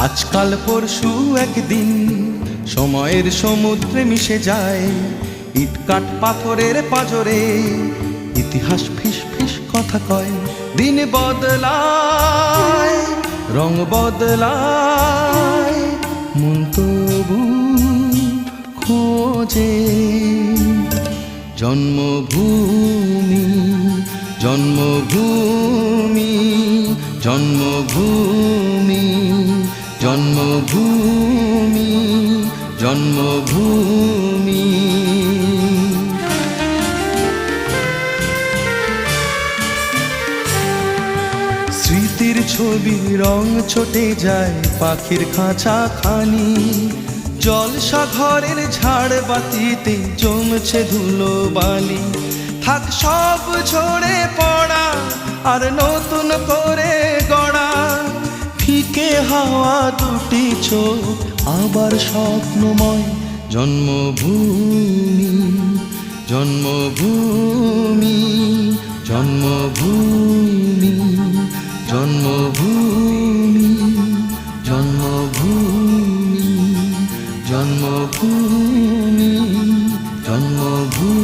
আজকাল পরশু একদিন সময়ের সমুদ্রে মিশে যায়, ইটকাট পাথরের পাজরে ইতিহাস ফিস ফিস কথা কয়। দিন বদলায়, রং বদলায়, মন তবু খোঁজে জন্মভূমি, জন্মভূমি, জন্মভূমি, জন্মভূমি, জন্মভূমি। স্মৃতির ছবি রং ছটে যায় পাখির খাঁচা খানি, জলসাঘরের ঝাড় বাতিতে জমছে ধুলো বালি। থাক সব ঝরে পড়া আর নতুন করে গড়া, ফিকে হাওয়া দুটি চোখ আবার স্বপ্নময়। জন্মভূমি, জন্মভূমি, জন্মভূমি, জন্মভূমি, জন্মভূমি, জন্মভূমি, জন্মভূমি।